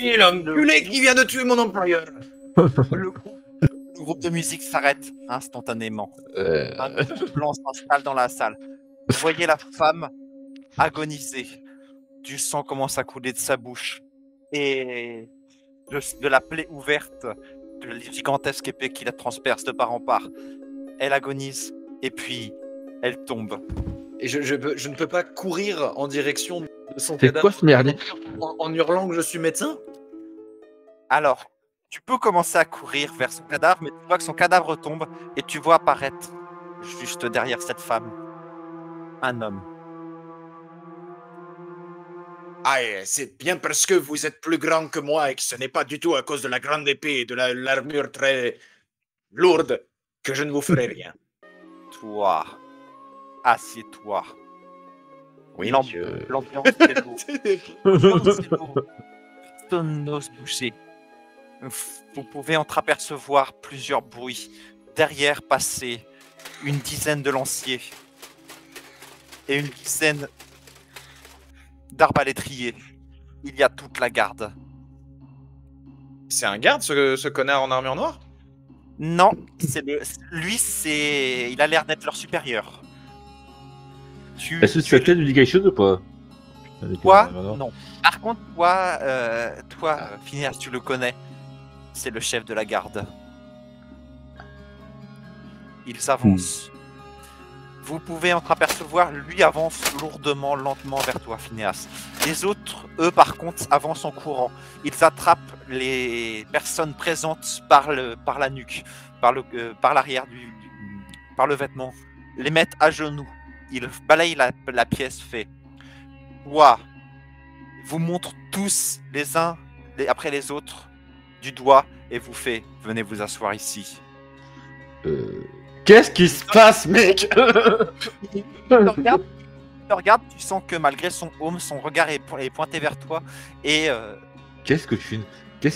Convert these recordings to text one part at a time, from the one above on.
Et l'enculé qui vient de tuer mon employeur. Le groupe de musique s'arrête instantanément. Un blanc s'installe dans la salle. Vous voyez la femme agoniser. Du sang commence à couler de sa bouche. Et de la plaie ouverte, de la gigantesque épée qui la transperce de part en part. Elle agonise et puis elle tombe. Et je ne peux pas courir en direction de son C'est cadavre quoi ce merdier? en hurlant que je suis médecin. Alors, tu peux commencer à courir vers son cadavre, mais tu vois que son cadavre tombe et tu vois apparaître, juste derrière cette femme, un homme. Ah, c'est bien parce que vous êtes plus grand que moi et que ce n'est pas du tout à cause de la grande épée et de l'armure très lourde que je ne vous ferai rien. Toi, assieds-toi. Oui, L'ambiance est lourde. L'ambiance est lourde. Personne n'ose bouger. Vous pouvez entreapercevoir plusieurs bruits. Derrière passer une dizaine de lanciers et une dizaine d'arbalétriers. Il y a toute la garde. C'est un garde, ce connard en armure noire? Non, il a l'air d'être leur supérieur. Est-ce que tu as peut-être dit quelque chose ou pas? Toi, non. Par contre, toi, Phineas, tu le connais. C'est le chef de la garde. Ils avancent. Vous pouvez entreapercevoir, lui avance lourdement, lentement vers toi, Phineas. Les autres, eux, par contre, avancent en courant. Ils attrapent les personnes présentes par la nuque, par l'arrière par le vêtement, les mettent à genoux. Ils balayent la pièce, fait. Toi, vous montre tous les uns après les autres du doigt et vous fait venez vous asseoir ici. Qu'est-ce qui se passe, mec? Tu te regardes, tu sens que malgré son home, son regard est pointé vers toi et Qu'est-ce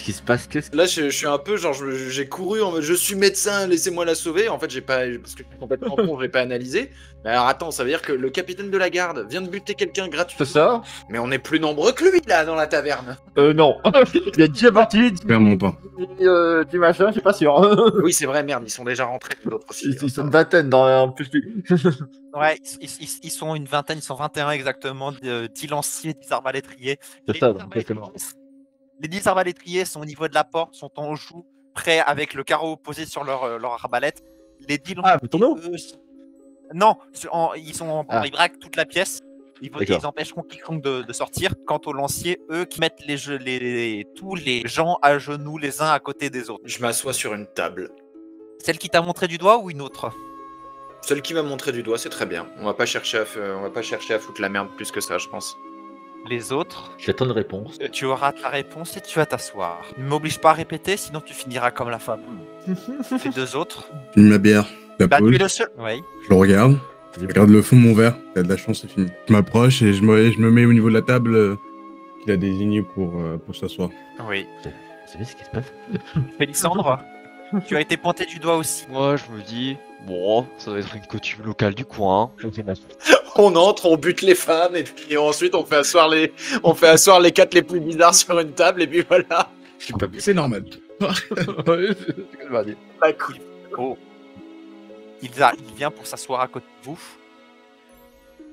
qui se passe? Là, je suis un peu genre, j'ai couru en mode je suis médecin, laissez-moi la sauver. En fait, j'ai pas, parce que je suis complètement con, j'ai pas analysé. Mais alors attends, ça veut dire que le capitaine de la garde vient de buter quelqu'un gratuitement. C'est ça? Mais on est plus nombreux que lui là dans la taverne. Non. Il a déjà parti Clairement pas. du machin, je suis pas sûr. Oui, c'est vrai, merde, ils sont déjà rentrés l'autre aussi. Ils sont une vingtaine dans un plus. ouais, ils sont une vingtaine, ils sont 21 exactement, 10 lanciers, 10 arbalétriers. C'est ça, donc c'est mort. Les 10 arbalétriers sont au niveau de la porte, sont en joue, prêts avec le carreau posé sur leur arbalète. Les 10 lanciers, Ah, ton nom? non, ils ils braquent toute la pièce. Ils empêcheront quiconque de sortir. Quant aux lanciers, eux qui mettent tous les gens à genoux les uns à côté des autres. Je m'assois sur une table. Celle qui t'a montré du doigt ou une autre? Celle qui m'a montré du doigt, c'est très bien. On va pas chercher à foutre la merde plus que ça, je pense. Les autres, J'attends une réponse. tu auras ta réponse et tu vas t'asseoir. Ne m'oblige pas à répéter, sinon tu finiras comme la femme. Les deux autres, Je mets ma bière. Je la bah tu pose, es le seul. Oui. je le regarde. Je regarde le fond de mon verre. Il y a de la chance, c'est fini. Je m'approche et je me mets au niveau de la table qu'il a désigné pour s'asseoir. Oui. Vous savez ce qui se passe? Félissandre, tu as été pointé du doigt aussi. Moi, je me dis, bon, ça doit être une coutume locale du coin. On entre, on bute les femmes et ensuite on fait asseoir les 4 les plus bizarres sur une table et puis voilà. C'est normal. Bah, cool. Oh. Il vient pour s'asseoir à côté de vous.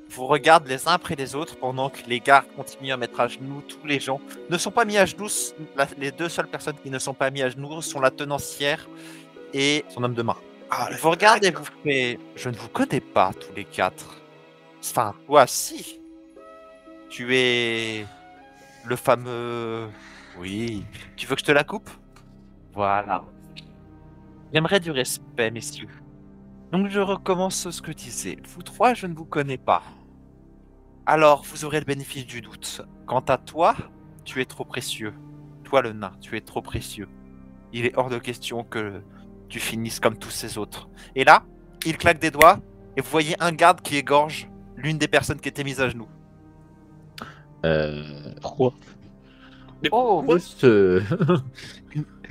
Vous regardez les uns après les autres pendant que les gardes continuent à mettre à genoux. Tous les gens ne sont pas mis à genoux. Les deux seules personnes qui ne sont pas mis à genoux sont la tenancière et son homme de main. Vous regardez et vous faites je ne vous connais pas tous les quatre. Enfin, toi, si. Tu es le fameux. Oui. Tu veux que je te la coupe? Voilà. J'aimerais du respect, messieurs. Donc je recommence ce que je disais. Vous trois, je ne vous connais pas. Alors, vous aurez le bénéfice du doute. Quant à toi, tu es trop précieux. Toi, le nain, tu es trop précieux. Il est hors de question que tu finisses comme tous ces autres. Et là, il claque des doigts et vous voyez un garde qui égorge l'une des personnes qui était mise à genoux. Pourquoi? Oh,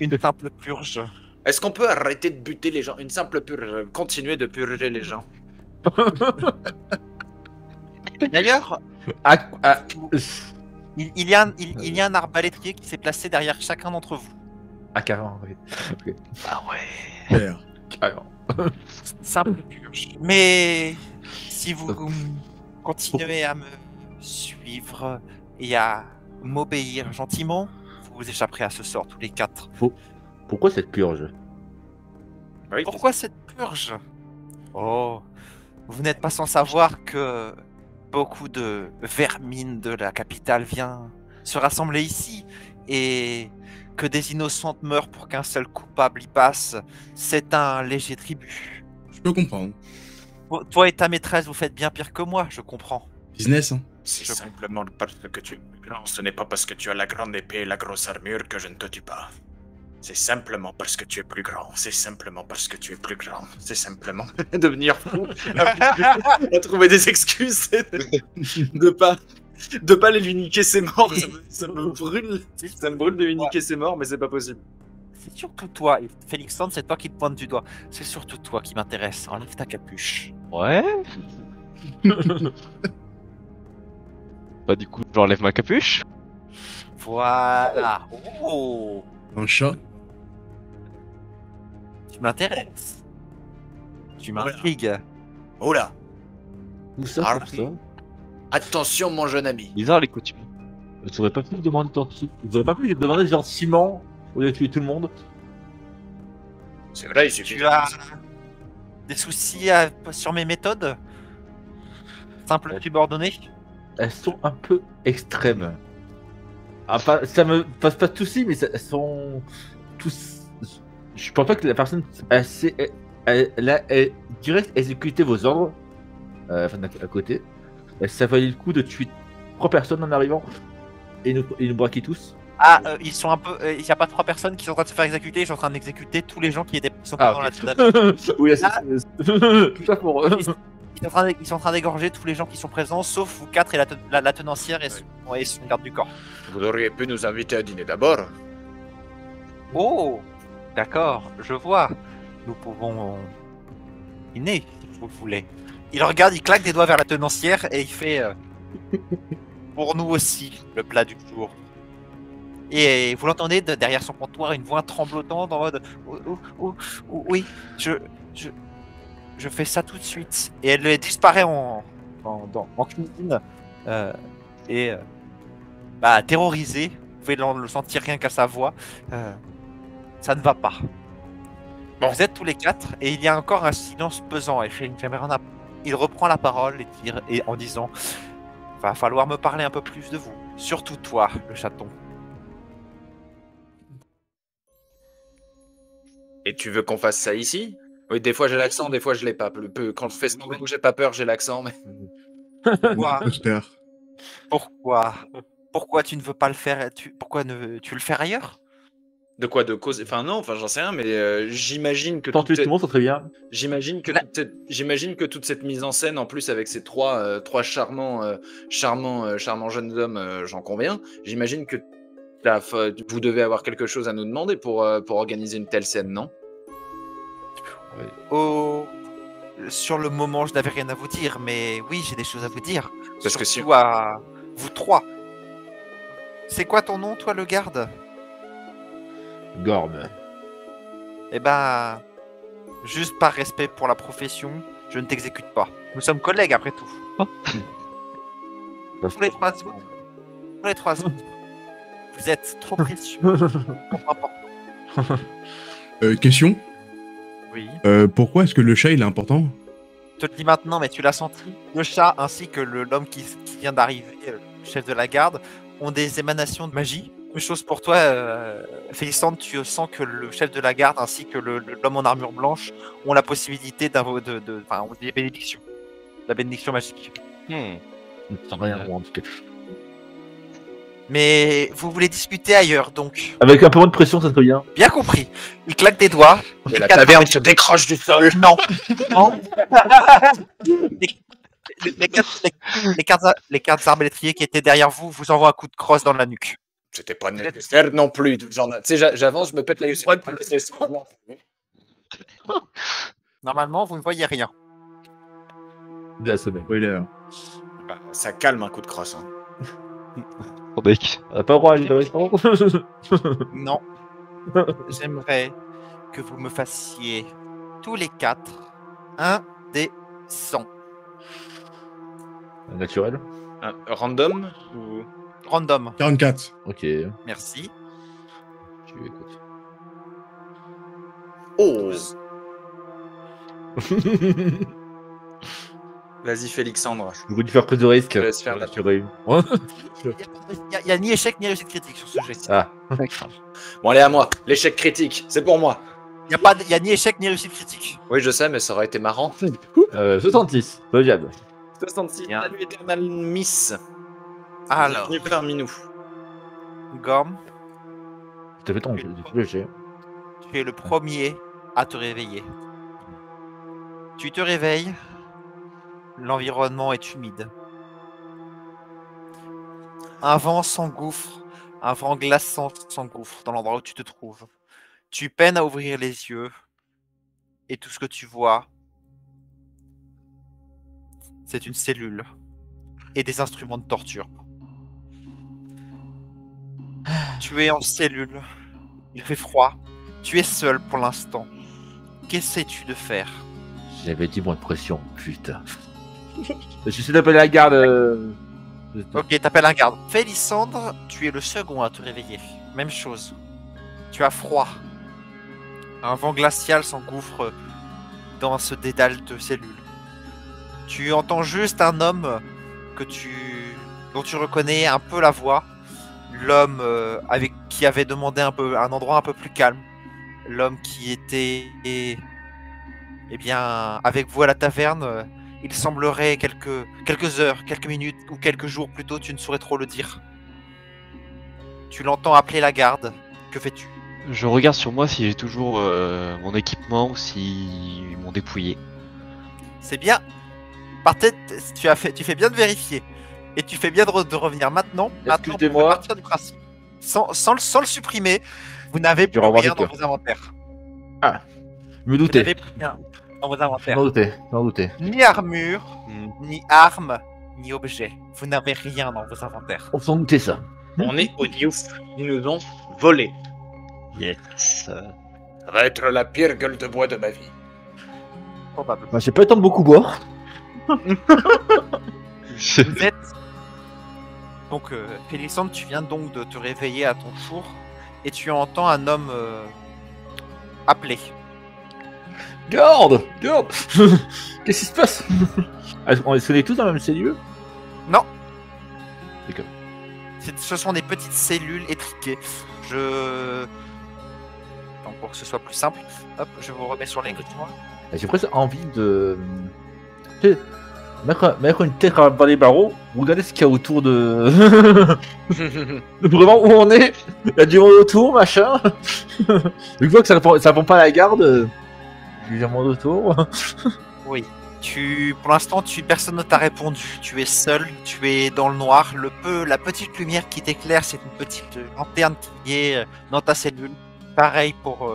une simple purge. Est-ce qu'on peut arrêter de buter les gens? Une simple purge. Continuer de purger les gens. D'ailleurs, Il y a un arbalétrier qui s'est placé derrière chacun d'entre vous. Ah, carrément, oui. Ok. Ah ouais. Père. Carrément. Simple purge. Mais si vous continuez à me suivre et à m'obéir gentiment, vous échapperez à ce sort tous les 4. Pourquoi cette purge? Oui. Pourquoi cette purge? Oh, vous n'êtes pas sans savoir que beaucoup de vermine de la capitale vient se rassembler ici et que des innocentes meurent pour qu'un seul coupable y passe, c'est un léger tribut. Je peux comprendre. Toi et ta maîtresse, vous faites bien pire que moi, je comprends. Business, hein. C'est simplement parce que tu es grand. Ce n'est pas parce que tu as la grande épée et la grosse armure que je ne te tue pas. C'est simplement parce que tu es plus grand. C'est simplement parce que tu es plus grand. C'est simplement devenir fou. À trouver des excuses. De pas les lui niquer ses morts. Ça me brûle. Ça me brûle de lui niquer ses morts, mais c'est pas possible. C'est surtout toi, et Félixandre, c'est toi qui te pointe du doigt. C'est surtout toi qui m'intéresse. Enlève ta capuche. Ouais. Bah du coup, j'enlève ma capuche. Voilà. Oh, Un chat. tu m'intéresses. Tu m'intrigues. Oh là. Où ça, Ah, pour ça? Attention, mon jeune ami. Bizarre les coutumes. Tu aurais pas pu demander Vous auriez pas pu demander gentiment au lieu de tuer tout le monde? C'est vrai, il suffit. Tu as des soucis sur mes méthodes? Simple subordonné? Elles sont un peu extrêmes. Enfin, ça me passe pas de soucis, mais elles sont tous. Je pense pas que la personne elle a direct exécuté vos ordres, enfin à côté. Ça valait le coup de tuer 3 personnes en arrivant et nous braquer tous. Ah, ils sont un peu. Il n'y a pas 3 personnes qui sont en train de se faire exécuter. Je suis en train d'exécuter tous les gens qui sont pas dans la table. Oui, Ah. tout ça pour eux. Ils sont en train d'égorger tous les gens qui sont présents, sauf vous 4 et la tenancière et son garde du corps. Vous auriez pu nous inviter à dîner d'abord. Oh, d'accord, je vois. Nous pouvons dîner, si vous le voulez. Il regarde, il claque des doigts vers la tenancière et il fait pour nous aussi le plat du jour. Et vous l'entendez derrière son comptoir, une voix tremblotante en mode oui, je fais ça tout de suite. Et elle disparaît en cuisine terrorisée. Vous pouvez le sentir rien qu'à sa voix. Ça ne va pas. Bon. Vous êtes tous les 4 et il y a encore un silence pesant. Et il reprend la parole en disant va falloir me parler un peu plus de vous. Surtout toi, le chaton. Et tu veux qu'on fasse ça ici? Oui, des fois j'ai l'accent, des fois je l'ai pas. Quand je fais semblant que j'ai pas peur, j'ai l'accent, mais... Pourquoi Imposteur. Pourquoi tu ne veux pas le faire? Pourquoi tu le fais ailleurs? De quoi? De cause? Enfin non, enfin j'en sais rien, mais j'imagine que... Tant tuer tout le monde, ça serait bien. J'imagine que toute cette mise en scène, en plus avec ces trois charmants jeunes hommes, j'en conviens, j'imagine que vous devez avoir quelque chose à nous demander pour organiser une telle scène, non? Sur le moment, je n'avais rien à vous dire, mais oui, j'ai des choses à vous dire. Parce que surtout à vous 3. C'est quoi ton nom, toi, le garde? Gorbe. Eh ben, juste par respect pour la profession, je ne t'exécute pas. Nous sommes collègues, après tout. Tous les 3 autres. Tous les 3 autres. Vous êtes trop précieux. Question. Oui. Pourquoi est-ce que le chat il est important? Je te le dis maintenant, mais tu l'as senti. Le chat ainsi que l'homme qui vient d'arriver, le chef de la garde, ont des émanations de magie. Une chose pour toi, Félixandre, tu sens que le chef de la garde ainsi que l'homme en armure blanche ont la possibilité ont des bénédictions. La bénédiction magique. Ça rien en tout cas. Mais vous voulez discuter ailleurs, donc. Avec un peu moins de pression, ça serait bien. Bien compris. Il claque des doigts. Et la taverne se décroche du sol. Non. Non. Les quatre arbalétriers qui étaient derrière vous vous envoient un coup de crosse dans la nuque. C'était pas nécessaire non plus. Tu sais, j'avance, je me pète la gueule. Normalement, vous ne voyez rien. De la semaine. Spoiler. Bah, ça calme un coup de crosse. Hein. Mec. On a pas le droit à une réponse. Non. J'aimerais que vous me fassiez tous les 4 un des 100. Naturel. Random ou... Random. 44. Ok. Merci. Tu écoutes. Oh. Vas-y, Félixandre. Je voulais faire prise de risque. Je te laisse faire la Naturel. Il n'y a ni échec ni réussite critique sur ce jet. Ah. Bon, allez, à moi. L'échec critique, c'est pour moi. Il n'y a ni échec ni réussite critique. Oui, je sais, mais ça aurait été marrant. 66. Pas diable. 66. Bien. Salut, Eternal Miss. Alors, Venu par Minou. Gorm, T'as fait ton jet. tu es le premier à te réveiller. Tu te réveilles, l'environnement est humide. Un vent s'engouffre, un vent glaçant s'engouffre dans l'endroit où tu te trouves. Tu peines à ouvrir les yeux et tout ce que tu vois, c'est une cellule et des instruments de torture. Tu es en cellule, il fait froid, tu es seul pour l'instant. Qu'essaies-tu de faire? J'avais dit moins de pression, putain. J'essaie d'appeler la garde. Ok, t'appelles un garde. Félissandre, tu es le second à te réveiller. Même chose. Tu as froid. Un vent glacial s'engouffre dans ce dédale de cellules. Tu entends juste un homme dont tu reconnais un peu la voix. L'homme qui avait demandé un endroit un peu plus calme. L'homme qui était avec vous à la taverne. Il semblerait quelques heures, quelques minutes ou quelques jours plus tôt, tu ne saurais trop le dire. Tu l'entends appeler la garde. Que fais-tu? Je regarde sur moi si j'ai toujours mon équipement ou si ils m'ont dépouillé. C'est bien. Par tête, tu fais bien de vérifier. Et tu fais bien de revenir maintenant. Maintenant, Excusez-moi. vous pouvez partir du principe. Sans le supprimer, vous n'avez plus revoir rien vite. dans vos inventaires. Me Vous douter. n'avez plus rien dans vos inventaires. M'en douter. Ni armure, ni arme, ni objet. Vous n'avez rien dans vos inventaires. On s'en doutait ça. On est au Diouf. Ils nous ont volé. Yes. Ça va être la pire gueule de bois de ma vie. Probable. Bah, j'ai pas le temps de beaucoup boire. Vous êtes... Donc, Félixandre, tu viens donc de te réveiller à ton tour et tu entends un homme appeler. Garde. Qu'est-ce qui se passe? On est tous dans la même cellule? Non. D'accord. Ce sont des petites cellules étriquées. Donc, pour que ce soit plus simple, hop, je vous remets sur l'écran. J'ai presque envie de mettre une tête dans les barreaux, regarder ce qu'il y a autour de... Vraiment où on est. Il y a du monde autour, machin. Une fois que ça répond pas à la garde, il y a du monde autour. Oui. Pour l'instant, personne ne t'a répondu. Tu es seul, tu es dans le noir. La petite lumière qui t'éclaire, c'est une petite lanterne qui est dans ta cellule. Pareil pour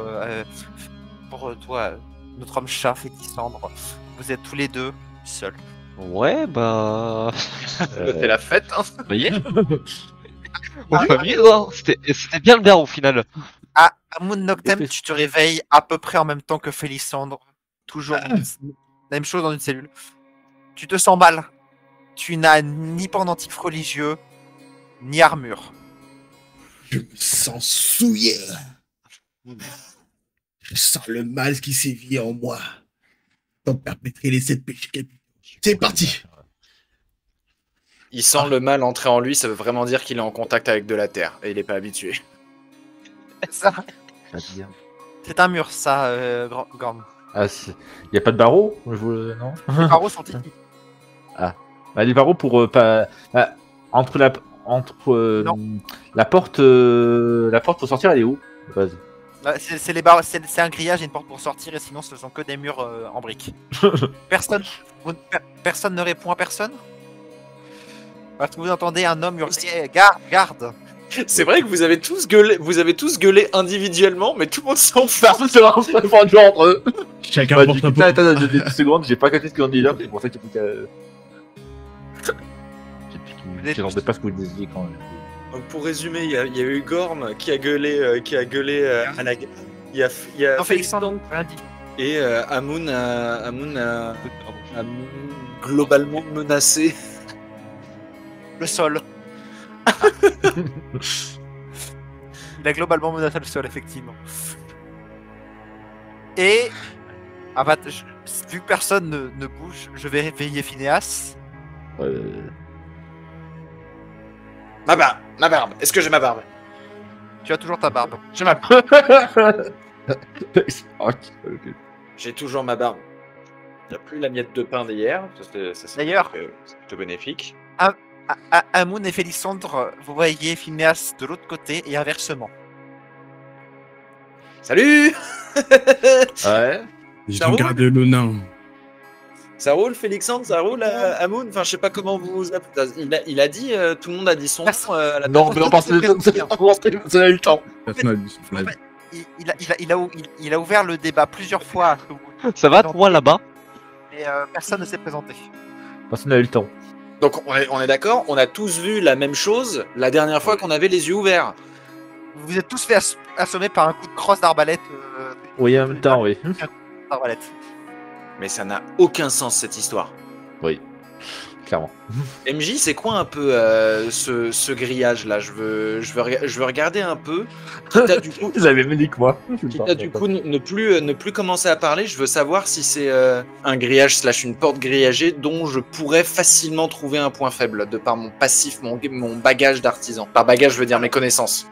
toi, notre homme chat, Félixandre. Vous êtes tous les deux seuls. Ouais, bah. C'était la fête, hein. Vous voyez? On va bien, hein. C'était bien le bar au final. À Moon Noctem, tu te réveilles à peu près en même temps que Félixandre. Toujours même chose dans une cellule. Tu te sens mal. Tu n'as ni pendentif religieux, ni armure. Je me sens souillé. Je sens le mal qui sévit en moi. Tant perpétrer les 7 péchés capitaux. C'est parti. Il sent le mal entrer en lui, ça veut vraiment dire qu'il est en contact avec de la terre et il est pas habitué. Ça, c'est un mur, ça, Gorm. Ah, y a pas de barreaux? Non. Les barreaux sont ici. Bah, les barreaux pour pas entre la porte pour sortir, elle est où? Vas-y. C'est les barreaux, c'est un grillage et une porte pour sortir, et sinon ce sont que des murs en briques. Personne ne répond à personne? Parce que vous entendez un homme hurler garde. C'est vrai que vous avez tous gueulé individuellement, mais tout le monde s'en fout. Personne se lance entre eux. Chacun Bah, porte un peu. attends, 2 secondes, j'ai pas capté ce qu'on dit là, c'est pour ça que j'ai plus qu'à... Je ne pas ce que vous disiez quand même. Donc, pour résumer, il y a eu Gorm qui a gueulé, à la guerre. Il y a Non, Félixandre, rien dit. et Amun a globalement menacé. Le sol. Il a globalement menacé le sol, effectivement. Et vu que personne ne bouge, je vais réveiller Phineas. Ma barbe. Est-ce que j'ai ma barbe? Tu as toujours ta barbe. J'ai ma barbe. J'ai toujours ma barbe. Il n'y a plus la miette de pain d'hier. D'ailleurs, c'est plutôt bénéfique. Amun et Félixandre, vous voyez Phineas de l'autre côté et inversement. Salut. Ouais. J'ai Ça roule regardé le nain. Ça roule, Félixandre? Ça roule, Amun? Enfin, je sais pas comment vous appelez. Il a dit, tout le monde a dit son nom à la Non, mais on pense que ça a eu le temps. Personne n'a dit son flag. Il a ouvert le débat plusieurs fois. Ça va, toi, là-bas? Et personne ne s'est présenté. Personne n'a eu le temps. Donc, on est d'accord, on a tous vu la même chose la dernière fois qu'on avait les yeux ouverts. Vous vous êtes tous fait assommer par un coup de crosse d'arbalète. Oui, en même temps, oui. D'arbalète. Mais ça n'a aucun sens, cette histoire. Oui, clairement. MJ, c'est quoi un peu ce grillage-là? Je veux regarder un peu. Quitte à, du coup, Vous avez même dit que moi. ne plus commencer à parler, je veux savoir si c'est un grillage / une porte grillagée dont je pourrais facilement trouver un point faible de par mon passif, mon bagage d'artisan. Par bagage, je veux dire mes connaissances.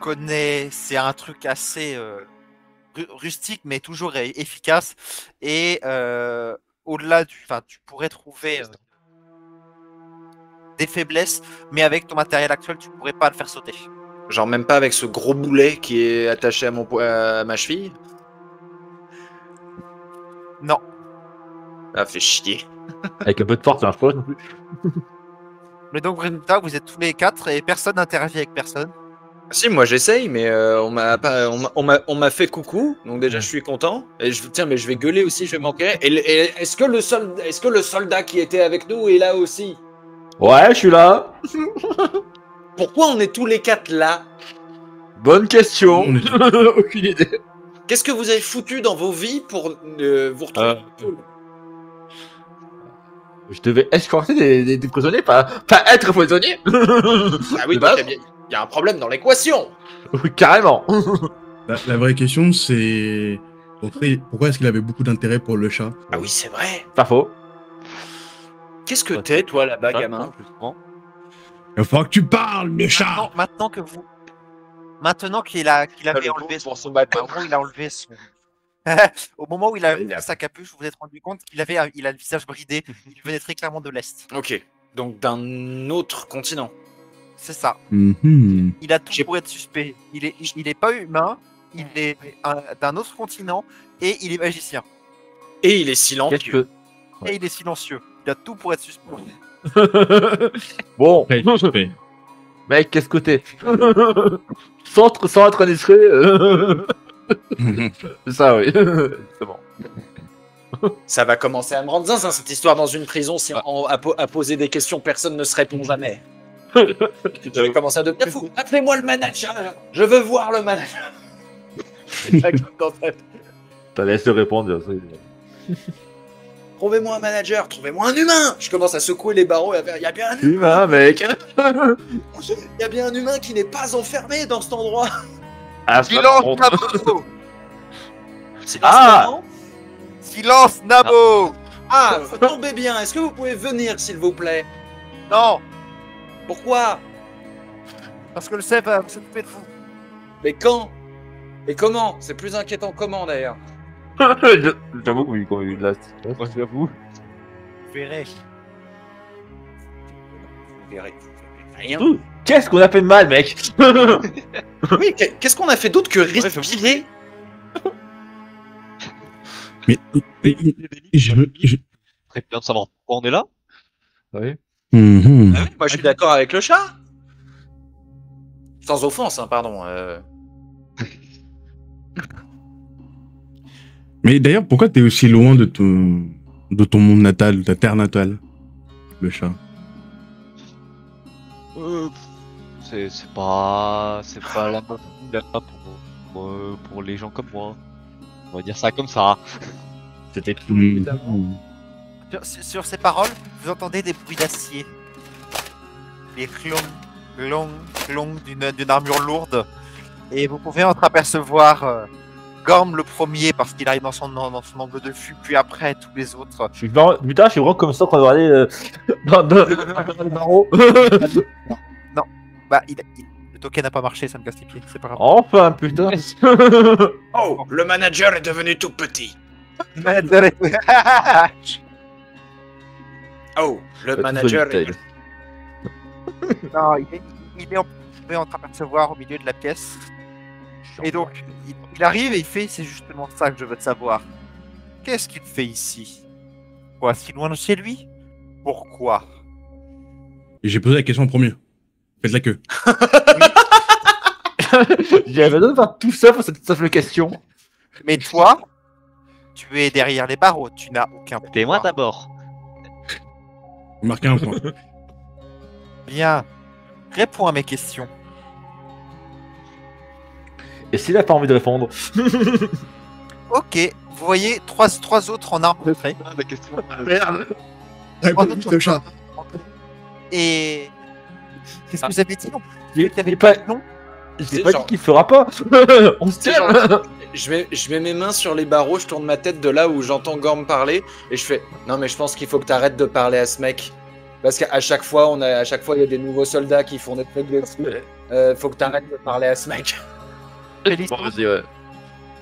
C'est un truc assez rustique mais toujours efficace. Et au-delà tu pourrais trouver des faiblesses, mais avec ton matériel actuel, tu pourrais pas le faire sauter. Genre même pas avec ce gros boulet qui est attaché à ma cheville? Non. Ah, fait chier. Avec un peu de force, ça marche pas non plus. Mais donc, résultat, vous êtes tous les quatre et personne n'interagit avec personne. Si, moi j'essaye, mais on m'a fait coucou, donc déjà je suis content. Et mais je vais gueuler aussi, je vais manquer. Et est-ce que le soldat qui était avec nous est là aussi? Ouais, je suis là. Pourquoi on est tous les quatre là? Bonne question. On est- Aucune idée. Qu'est-ce que vous avez foutu dans vos vies pour vous retrouver? Je devais escorter des prisonniers, pas être prisonnier. Ah oui, De donc base. il y a un problème dans l'équation. Oui, carrément. La vraie question, c'est pourquoi est-ce qu'il avait beaucoup d'intérêt pour le chat? Ah oui, c'est vrai. Pas faux. Qu'est-ce que t'es, toi, là-bas, gamin? Justement. Il va falloir que tu parles, le chat! Maintenant qu'il avait enlevé pour son bateau. En gros, il a enlevé son. Au moment où il a enlevé sa capuche, vous vous êtes rendu compte qu'il a le visage bridé. Il venait très clairement de l'Est. Ok, donc d'un autre continent. C'est ça. Mhm. Il a tout pour être suspect. Il est pas humain, il est d'un autre continent et il est magicien. Et il est silencieux. Qu'est-ce que... Et il est silencieux. Il a tout pour être suspect. Bon, Après, après. mec, qu'est-ce que t'es? Sans être indiscret. C'est ça, oui. C'est bon. Ça va commencer à me rendre zinzin, cette histoire dans une prison. Si à poser des questions, personne ne se répond jamais. Je vais commencer à devenir fou. Appelez-moi le manager. Je veux voir le manager. T'as laissé répondre. Trouvez-moi un manager, trouvez-moi un humain. Je commence à secouer les barreaux et à faire, il y a bien un humain. Humain, mec. Il y a bien un humain qui n'est pas enfermé dans cet endroit. Ah, Silence, Nabo. Ah. Comment Silence, Nabo. Ah, tombez bien. Est-ce que vous pouvez venir, s'il vous plaît? Non, Pourquoi? parce que le chef va s'occuper de vous. Mais quand? Et comment? C'est plus inquiétant comment, d'ailleurs? J'avoue qu'on a eu de la... Moi, j'avoue. Vous verrez. Vous verrez. Rien. Qu'est-ce qu'on a fait de mal, mec? Oui, qu'est-ce qu'on a fait d'autre que respirer? Mais je- Très bien de savoir pourquoi on est là. Oui. Mhm. Ah oui, moi, je suis d'accord avec le chat. Sans offense, hein, pardon. Mais d'ailleurs, pourquoi t'es aussi loin de ton monde natal, de ta terre natale, le chat? c'est pas la bonne là pour les gens comme moi. On va dire ça comme ça. C'était tout. Sur ces paroles, vous entendez des bruits d'acier. Les clongs, clongs, clongs d'une armure lourde. Et vous pouvez entreapercevoir Gorm le premier parce qu'il arrive dans son angle de vue, puis après tous les autres. Je suis vraiment comme ça quand on va aller dans le barreau. Bah, le token n'a pas marché, ça me casse les pieds, c'est pas grave. Enfin, putain. Oh, le manager est devenu tout petit. Oh, le manager est... Non, vous pouvez entreapercevoir au milieu de la pièce. Et donc, il arrive et il fait, c'est justement ça que je veux te savoir. Qu'est-ce qu'il fait ici? Quoi, si loin de chez lui? Pourquoi? Et j'ai posé la question en premier. Faites la queue. J'avais besoin de faire tout ça pour cette simple question. Mais toi, tu es derrière les barreaux, tu n'as aucun pouvoir. T'es moi d'abord. Marquez un point. Bien, réponds à mes questions. Et s'il a pas envie de répondre? Ok, vous voyez trois autres en armes de près. La question. Merde. Trois autres Le chat. Et qu'est-ce que vous avez dit? Il Vous avez est pas... non? J'ai pas dit qu'il fera pas. On se tient. Je mets mes mains sur les barreaux, je tourne ma tête de là où j'entends Gorm parler et je fais non mais je pense qu'il faut que tu arrêtes de parler à ce mec parce qu'à chaque fois il y a des nouveaux soldats qui font des trucs dessus. Faut que tu arrêtes de parler à ce mec. Félicitations. Bon, vas-y, ouais.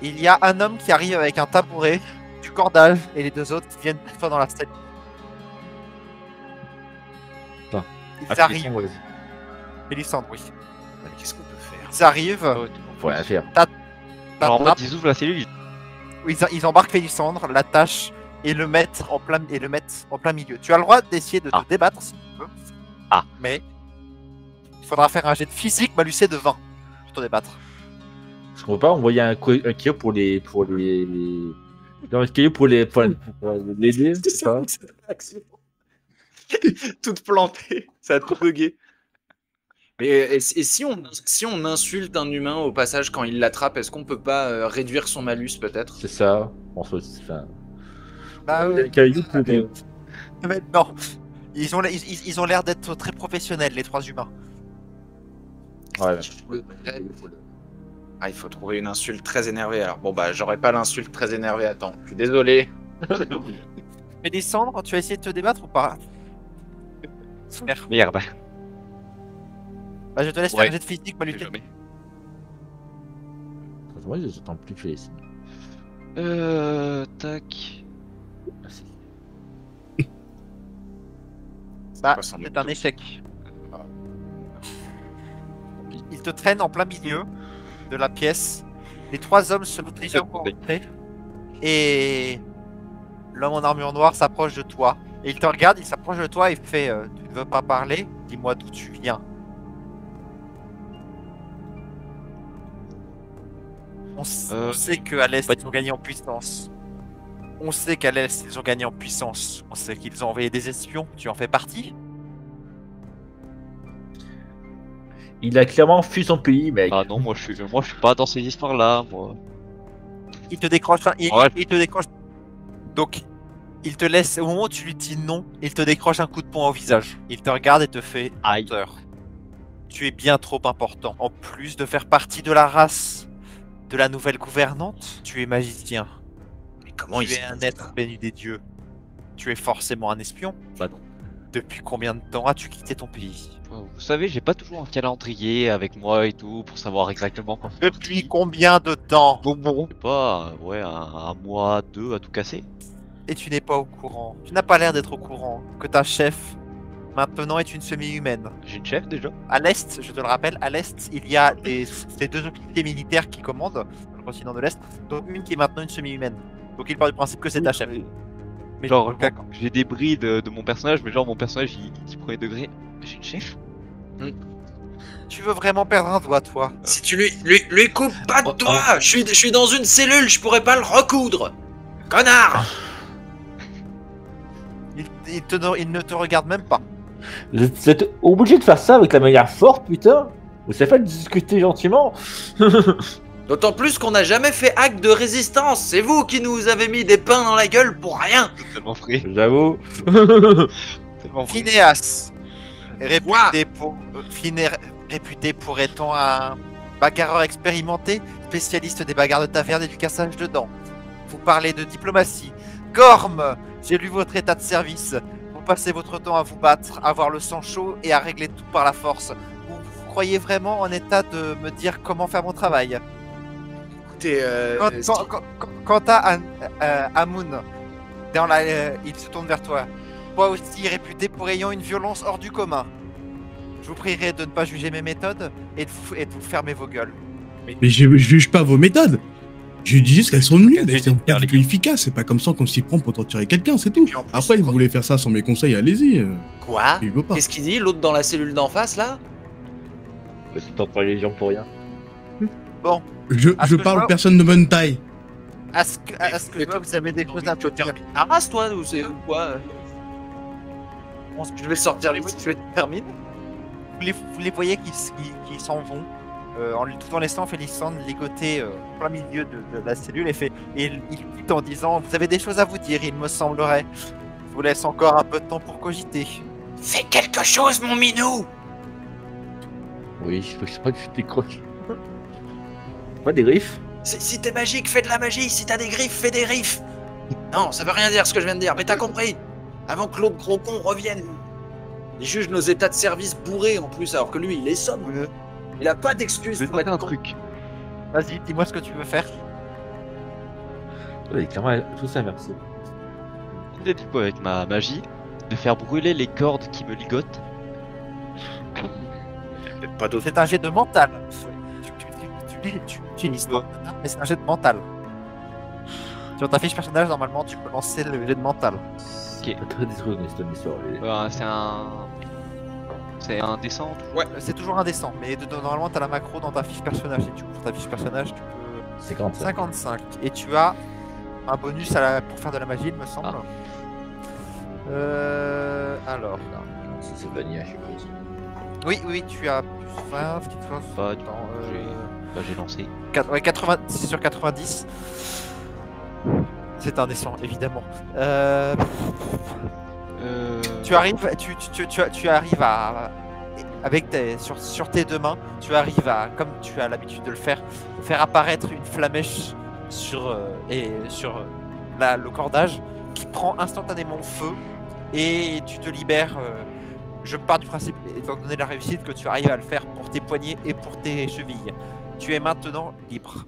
Il y a un homme qui arrive avec un tabouret, du cordage et les deux autres viennent une fois dans la salle. Attends. Ils arrivent. Vas-y. Mélisandre, oui. Mais qu'est-ce qu'on peut faire? Ils arrivent. Faut rien faire. Alors en t'attrapent. mode ils ouvrent la cellule. Ils embarquent Félisandre, l'attachent et le mettent en plein milieu. Tu as le droit d'essayer de te débattre si tu veux. Ah. Mais il faudra faire un jet de physique malucé de 20 pour te débattre. Parce qu'on peut pas envoyer un caillou pour les. Non, un caillou pour l'aider, c'est ça. Toute plantée, ça a tout bugué. Mais et si on insulte un humain au passage quand il l'attrape, est-ce qu'on peut pas réduire son malus peut-être? C'est ça. On se enfin, Bah un caillou pour mais non. Ils ont l'air d'être très professionnels, les trois humains. Ouais. Ah, il faut trouver une insulte très énervée. Alors bon bah j'aurais pas l'insulte très énervée. Attends, je suis désolé. Mélisandre, tu as essayé de te débattre ou pas? Super. Merde. Bah, je te laisse faire un jet de physique malucé. Jamais. Moi, j'entends plus que les. Tac. Merci. Bah, Pas sans doute. c'est un échec. Il te traîne en plein milieu de la pièce. Les trois hommes se mettent légèrement en retrait. Et l'homme en armure noire s'approche de toi. Et il te regarde, il s'approche de toi et fait tu ne veux pas parler? Dis-moi d'où tu viens. On sait qu'à l'Est, ils ont gagné en puissance. On sait qu'à l'Est, ils ont gagné en puissance. On sait qu'ils ont envoyé des espions. Tu en fais partie? Il a clairement fui son pays, mec. Ah non, moi je suis pas dans ces histoires-là, moi. Il te décroche. Ouais. Il te décroche. Donc, il te laisse. Au moment où tu lui dis non, il te décroche un coup de poing au visage. Il te regarde et te fait Aïe. peur. Tu es bien trop important. En plus de faire partie de la race de la nouvelle gouvernante, tu es magicien. Mais comment Tu es un être béni des dieux. Tu es forcément un espion. Bah non. Depuis combien de temps as-tu quitté ton pays? Vous savez, j'ai pas toujours un calendrier avec moi et tout pour savoir exactement quand. Depuis combien de temps? Bon. Je sais pas, ouais, un mois, 2 à tout casser. Et tu n'es pas au courant. Tu n'as pas l'air d'être au courant que ta chef maintenant est une semi-humaine. J'ai une chef déjà. À l'Est, je te le rappelle, à l'Est, il y a ces deux officiers militaires qui commandent sur le continent de l'Est, dont une qui est maintenant une semi-humaine. Donc il part du principe que c'est ta chef. Mais Genre, d'accord. j'ai des brides de mon personnage, mais genre mon personnage il dit premier degré. J'ai une chef. Tu veux vraiment perdre un doigt, toi? Si tu lui coupes pas de doigt, je suis dans une cellule, je pourrais pas le recoudre. Connard. Il ne te regarde même pas. Vous êtes obligé de faire ça avec la manière forte, putain. Vous savez pas discuter gentiment. D'autant plus qu'on n'a jamais fait acte de résistance. C'est vous qui nous avez mis des pains dans la gueule pour rien. Tellement frais. J'avoue. Tellement frais. Phineas, réputé pour étant un bagarreur expérimenté, spécialiste des bagarres de taverne et du cassage de dents. Vous parlez de diplomatie. Gorm, j'ai lu votre état de service. Vous passez votre temps à vous battre, à avoir le sang chaud et à régler tout par la force. Vous croyez vraiment en état de me dire comment faire mon travail? Écoutez, Quant à Amun, il se tourne vers toi. Toi aussi réputé pour ayant une violence hors du commun. Je vous prierai de ne pas juger mes méthodes et de vous fermer vos gueules. Mais je juge pas vos méthodes. Je dis juste qu'elles sont nulles, Qu'elles elles sont étaient pas du tout efficaces. C'est pas comme ça qu'on s'y prend pour torturer quelqu'un, c'est tout. Puis en plus, Après, vous voulez faire ça sans mes conseils, allez-y. quoi? Je veux pas. Qu'est-ce qu'il dit, l'autre dans la cellule d'en face, là? Tu t'entends les gens pour rien. Bon, Je Ah, ce que parle je aux vois- personnes de bonne taille. à ce que je vois, vous avez des choses à me dire. Arrase, toi, ou c'est quoi? Je pense que je vais sortir les mots, je vais terminer. Vous les voyez qui s'en vont, tout en laissant Félicande ligoter plein milieu de la cellule et il dit en disant: vous avez des choses à vous dire, il me semblerait. Je vous laisse encore un peu de temps pour cogiter. Fais quelque chose, mon minou! Oui, je sais pas que je décroche. Pas des griffes. Si t'es magique, fais de la magie. Si t'as des griffes, fais des griffes. Non, ça veut rien dire ce que je viens de dire, mais t'as compris. Avant que l'autre gros con revienne. Il juge nos états de service bourrés en plus, alors que lui, il est sobre. Il a pas d'excuse Je vais te pour être demander un con. truc. Vas-y, dis-moi ce que tu veux faire. Oui, clairement, tout ça, merci. J'ai du coup avec ma magie de faire brûler les cordes qui me ligotent. Peut-être pas d'autres. C'est un jet de mental. Tu lis pas, mais c'est un jet de mental. Sur ta fiche personnage, normalement, tu peux lancer le jet de mental. Pas très dishoneste cette histoire. C'est un descend. C'est toujours indécent, mais normalement, tu as la macro dans ta fiche personnage. Et du coup, pour ta fiche personnage, tu peux. 55. 55. Et tu as un bonus pour faire de la magie, il me semble. Alors. C'est vanilla, je suppose. Oui, tu as plus 20, ce qui te fait. Pas du tout. J'ai lancé. 86 sur 90. C'est indécent, évidemment. Tu arrives, tu arrives à, avec sur tes deux mains, tu arrives à, comme tu as l'habitude de le faire apparaître une flamèche sur le cordage qui prend instantanément feu et tu te libères. Je pars du principe, étant donné la réussite, que tu arrives à le faire pour tes poignets et pour tes chevilles. Tu es maintenant libre.